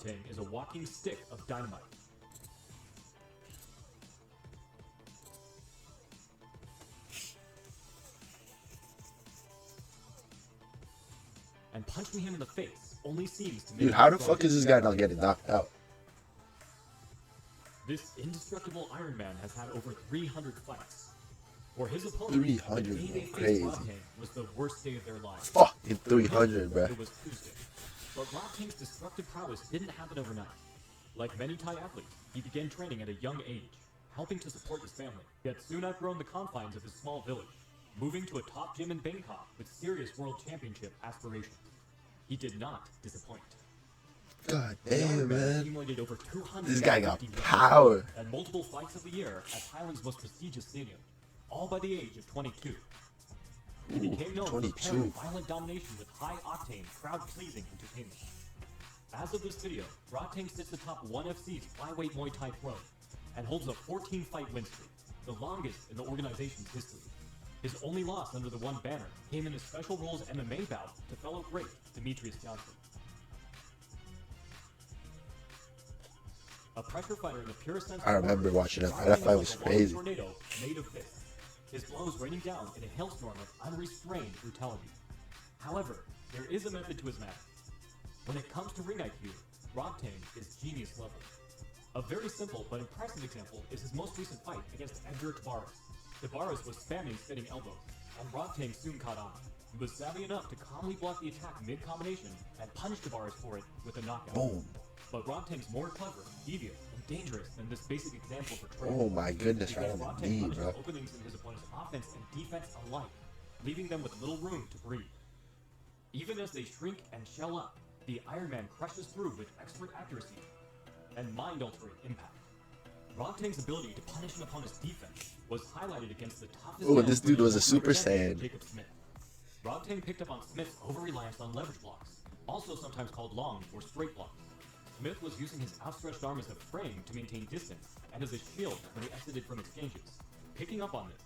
Rodtang is a walking stick of dynamite. And punching him in the face only seems to make Dude, how the fuck is this guy not getting knocked out? This indestructible Iron Man has had over 300 fights. For his opponent, 300, the day they faced crazy. Rodtang was the worst day of their lives. Fucking 300, bruh. It was Tuesday. But Rodtang's destructive prowess didn't happen overnight. Like many Thai athletes, he began training at a young age, helping to support his family, yet soon outgrown the confines of his small village, moving to a top gym in Bangkok with serious world championship aspirations. He did not disappoint. God damn, man. Accumulated over 200 This guy got power. and multiple fights of the year at Thailand's most prestigious stadium, all by the age of 22. He became known for pairing violent domination with high-octane, crowd-pleasing entertainment. As of this video, Rodtang sits atop ONE FC's flyweight Muay Thai throne and holds a 14-fight win streak, the longest in the organization's history. His only loss under the ONE banner came in a special rules MMA bout to fellow great Demetrius Johnson. A pressure fighter in the purest sense. I remember watching that fight. That fight was crazy. Tornado made of fists. His blows raining down in a hailstorm of unrestrained brutality. However, there is a method to his madness. When it comes to ring IQ, Rodtang is genius level. A very simple but impressive example is his most recent fight against Edgar Tavares. Tavares was spamming spinning elbows, and Rodtang soon caught on. He was savvy enough to calmly block the attack mid-combination and punish Tavares for it with a knockout. Boom. But Rodtang's more clever, devious, and dangerous than this basic example portrays. Oh my goodness, right on the Rodtang knee, punishes bro. openings in his opponent's offense and defense alike, leaving them with little room to breathe. Even as they shrink and shell up, the Iron Man crushes through with expert accuracy and mind-altering impact. Rodtang's ability to punish an opponent's defense was highlighted against the toughest Oh, man this for dude the was a Ultimate Super Champion, Saiyan. Jacob Smith. Rodtang picked up on Smith's over-reliance on leverage blocks, also sometimes called long or straight blocks. Smith was using his outstretched arm as a frame to maintain distance and as a shield when he exited from exchanges. Picking up on this,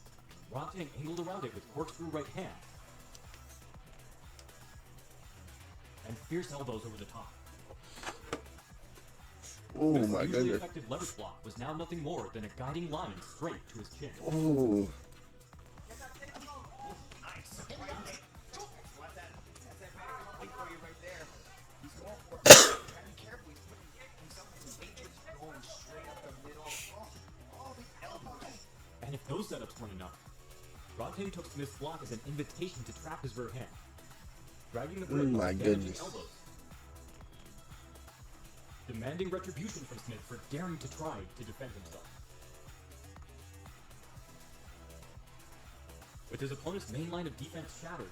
Rodtang angled around it with corkscrew right hand and fierce elbows over the top. Oh This my usually goodness. effective leverage block was now nothing more than a guiding line straight to his chin. Oh. And if those setups weren't enough, Rodtang took Smith's block as an invitation to trap his rear hand, dragging the grip my with damaging goodness. elbows, demanding retribution from Smith for daring to try to defend himself. With his opponent's main line of defense shattered,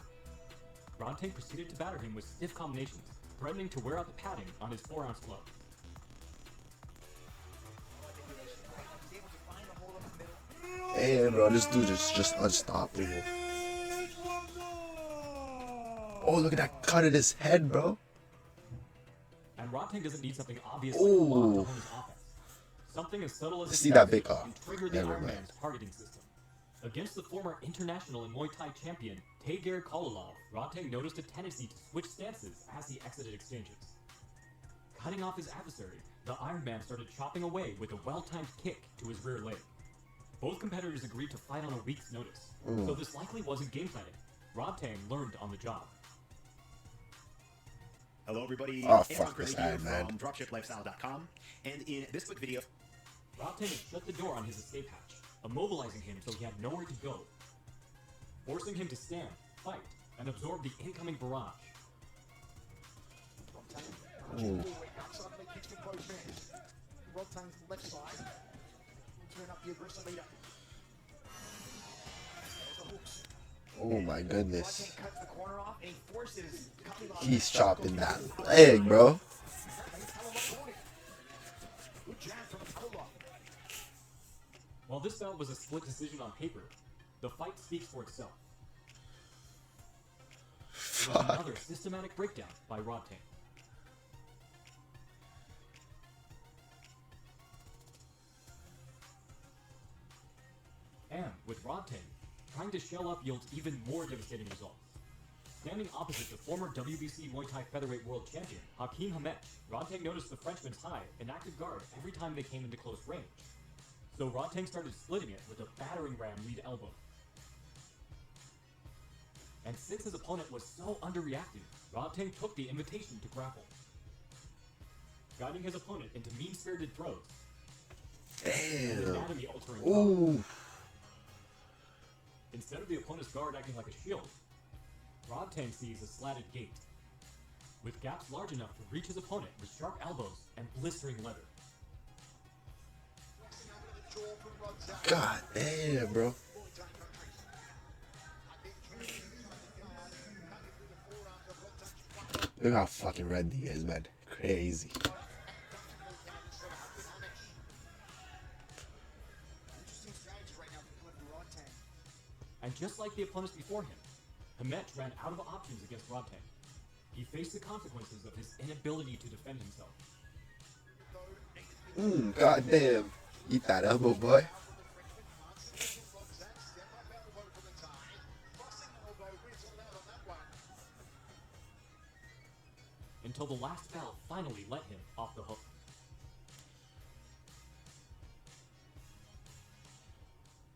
Rodtang proceeded to batter him with stiff combinations, threatening to wear out the padding on his 4-ounce glove. Damn, bro, this dude is just unstoppable. Oh, look at that cut in his head, bro. And Rodtang doesn't need something obvious Ooh. like a block to hone his offense. Something as subtle as See that big can off. trigger the Never Iron mind. Man's targeting system. Against the former international and Muay Thai champion Taeger Kolalov, Rodtang noticed a tendency to switch stances as he exited exchanges. Cutting off his adversary, the Iron Man started chopping away with a well-timed kick to his rear leg. Both competitors agreed to fight on a week's notice, so this likely wasn't game planning. Rodtang learned on the job. Hello everybody, Oh, I'm fuck Curly this here guy, man. from dropshiplifestyle.com, and in this quick video, Rodtang had shut the door on his escape hatch, immobilizing him so he had nowhere to go, forcing him to stand, fight, and absorb the incoming barrage. Ooh. Rodtang's left side. Turn up the aggressive leader. There's the hooks. Oh my goodness. Rodtang cuts the corner off and he forces coming off. He's chopping that leg, bro. Good jab from Kola. While this bout was a split decision on paper, the fight speaks for itself. It was another systematic breakdown by Rodtang. And with Rodtang, trying to shell up yields even more devastating results. Standing opposite the former WBC Muay Thai featherweight world champion, Hakeem Hamet, Rodtang noticed the Frenchman's high and active guard every time they came into close range. So Rodtang started splitting it with a battering ram lead elbow. And since his opponent was so underreacting, Rodtang took the invitation to grapple, guiding his opponent into mean-spirited throws. Damn. Anatomy-altering Ooh. Instead of the opponent's guard acting like a shield, Rodtang sees a slatted gate, with gaps large enough to reach his opponent with sharp elbows and blistering leather. God damn, bro. Look how fucking red he is, man. Crazy. Interesting strategy right now coming from Rodtang. And just like the opponents before him, Hamet ran out of options against Rodtang. He faced the consequences of his inability to defend himself. God damn. Eat that elbow, boy. Until the last bell finally let him off the hook.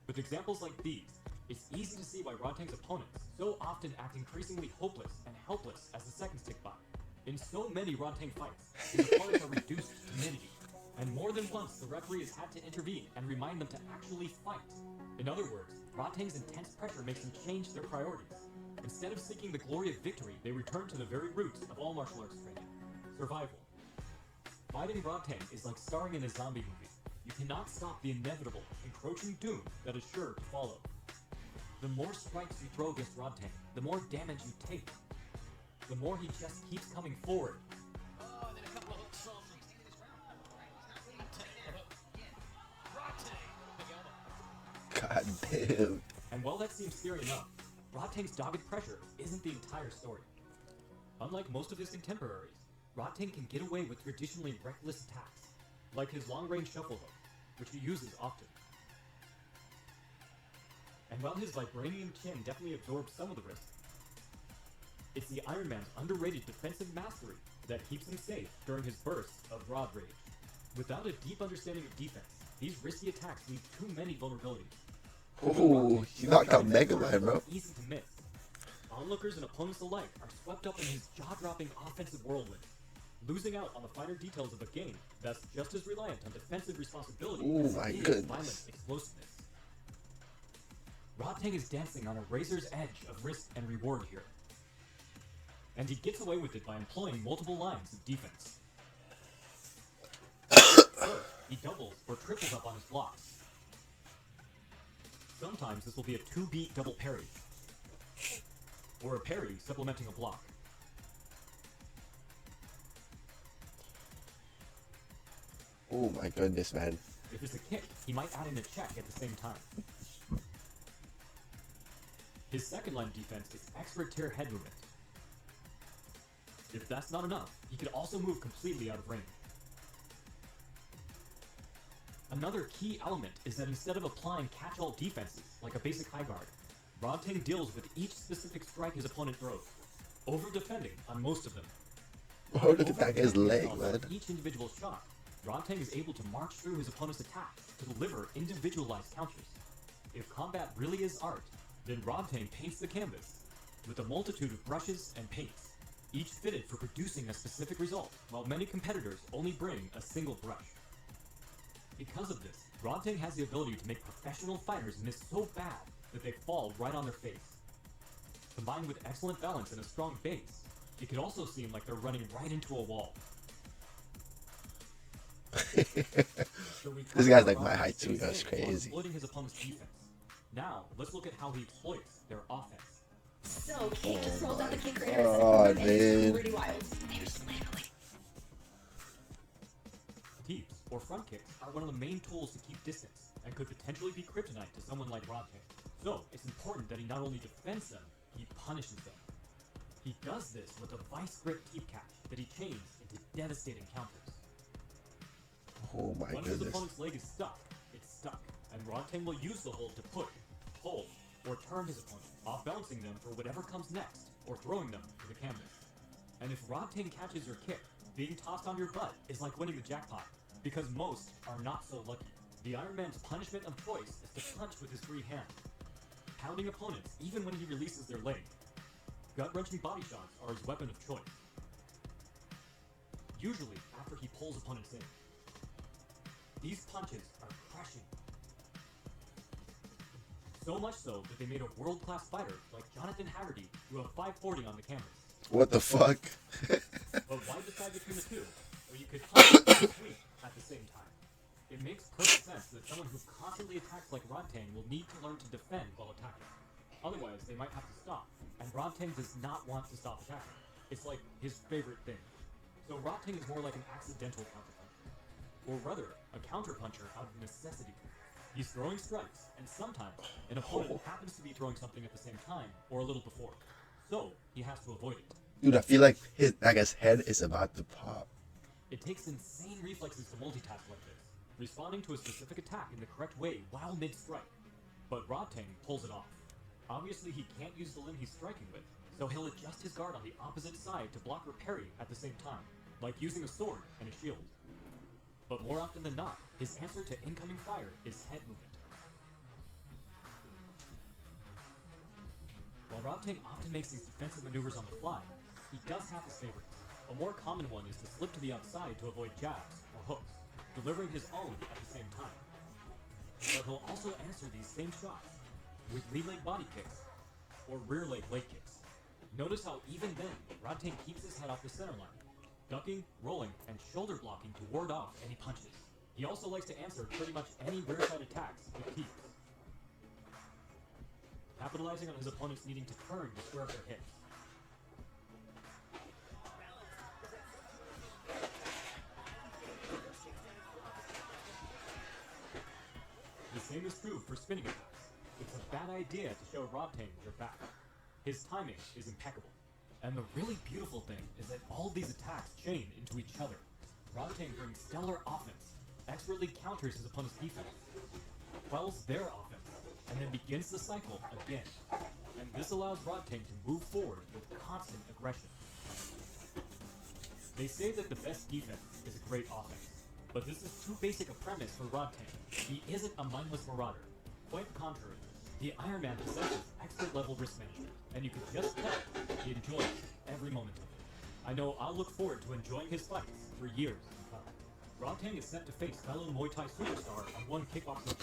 With examples like these, it's easy to see why Rodtang's opponents so often act increasingly hopeless and helpless as the seconds tick by. In so many Rodtang fights, his opponents are reduced to timidity, and more than once the referee has had to intervene and remind them to actually fight. In other words, Rodtang's intense pressure makes them change their priorities. Instead of seeking the glory of victory, they return to the very roots of all martial arts training: survival. Fighting Rodtang is like starring in a zombie movie. You cannot stop the inevitable, encroaching doom that is sure to follow. The more strikes you throw against Rodtang, the more damage you take. The more he just keeps coming forward. Oh, and then a couple of hooks from Rodtang. Big elbow. God damn. And while that seems scary enough, Rodtang's dogged pressure isn't the entire story. Unlike most of his contemporaries, Rodtang can get away with traditionally reckless attacks, like his long-range shuffle hook, which he uses often. And while his vibranium chin definitely absorbs some of the risk, it's the Iron Man's underrated defensive mastery that keeps him safe during his bursts of rod rage. Without a deep understanding of defense, these risky attacks leave too many vulnerabilities. Ooh, he knocked out Mega Man, bro. Easy to miss. Onlookers and opponents alike are swept up in his jaw-dropping offensive whirlwind, losing out on the finer details of a game that's just as reliant on defensive responsibility Ooh, as my it is goodness. violent explosiveness. Rodtang is dancing on a razor's edge of risk and reward here. And he gets away with it by employing multiple lines of defense. First, he doubles or triples up on his blocks. Sometimes this will be a 2-beat double parry, or a parry supplementing a block. Oh my goodness, man. If it's a kick, he might add in a check at the same time. His second line of defense is expert tear head movement. If that's not enough, he could also move completely out of range. Another key element is that instead of applying catch-all defenses like a basic high guard, Rodtang deals with each specific strike his opponent throws, over-defending on most of them. Oh, look at that guy's leg, man. Each individual shot, Rodtang is able to march through his opponent's attack to deliver individualized counters. If combat really is art, then Rodtang paints the canvas with a multitude of brushes and paints, each fitted for producing a specific result, while many competitors only bring a single brush. Because of this, Rodtang has the ability to make professional fighters miss so bad that they fall right on their face. Combined with excellent balance and a strong base, it could also seem like they're running right into a wall. This guy's like my height too, that's crazy. Exploiting his opponent's defense. Now, let's look at how he exploits their offense. So Kate just rolled out the kick grader. Oh, and it's man. pretty wild. Teeps, or front kicks, are one of the main tools to keep distance, and could potentially be kryptonite to someone like Rodtang. So, it's important that he not only defends them, he punishes them. He does this with a vice grip teep catch that he chains into devastating counters. Oh my Once his goodness. opponent's leg is stuck, it's stuck, and Rodtang will use the hold to push, pull, or turn his opponent, off-balancing them for whatever comes next, or throwing them to the canvas. And if Rodtang catches your kick, being tossed on your butt is like winning the jackpot, because most are not so lucky. The Iron Man's punishment of choice is to punch with his free hand, pounding opponents even when he releases their leg. Gut-wrenching body shots are his weapon of choice, usually after he pulls opponents in. These punches are crushing. So much so that they made a world-class fighter like Jonathan Haggerty do a 540 on the canvas. What the fuck? But why decide between the two? Or you could punch and swing at the same time. It makes perfect sense that someone who constantly attacks like Rodtang will need to learn to defend while attacking. Otherwise, they might have to stop, and Rodtang does not want to stop attacking. It's like his favorite thing. So Rodtang is more like an accidental counterpuncher, or rather, a counterpuncher out of necessity. He's throwing strikes, and sometimes an opponent happens to be throwing something at the same time, or a little before. So, he has to avoid it. Dude, I feel like his head is about to pop. It takes insane reflexes to multitask like this, responding to a specific attack in the correct way while mid-strike. But Rodtang pulls it off. Obviously, he can't use the limb he's striking with, so he'll adjust his guard on the opposite side to block or parry at the same time, like using a sword and a shield. But more often than not, his answer to incoming fire is head movement. While Rodtang often makes these defensive maneuvers on the fly, he does have his favorites. A more common one is to slip to the outside to avoid jabs or hooks, delivering his own at the same time. But he'll also answer these same shots with lead leg body kicks or rear leg kicks. Notice how even then, Rodtang keeps his head off the center line, ducking, rolling, and shoulder blocking to ward off any punches. He also likes to answer pretty much any rear side attacks with kicks, capitalizing on his opponents needing to turn to square up their hits. The same is true for spinning attacks. It's a bad idea to show Rodtang your back. His timing is impeccable. And the really beautiful thing is that all of these attacks chain into each other. Rodtang brings stellar offense, expertly counters his opponent's defense, quells their offense, and then begins the cycle again. And this allows Rodtang to move forward with constant aggression. They say that the best defense is a great offense, but this is too basic a premise for Rodtang. He isn't a mindless marauder. Quite the contrary, the Iron Man possesses expert-level risk management, and you can just tell he enjoys every moment of it. I know I'll look forward to enjoying his fights for years to come. Rodtang is set to face fellow Muay Thai superstar on one kickboxing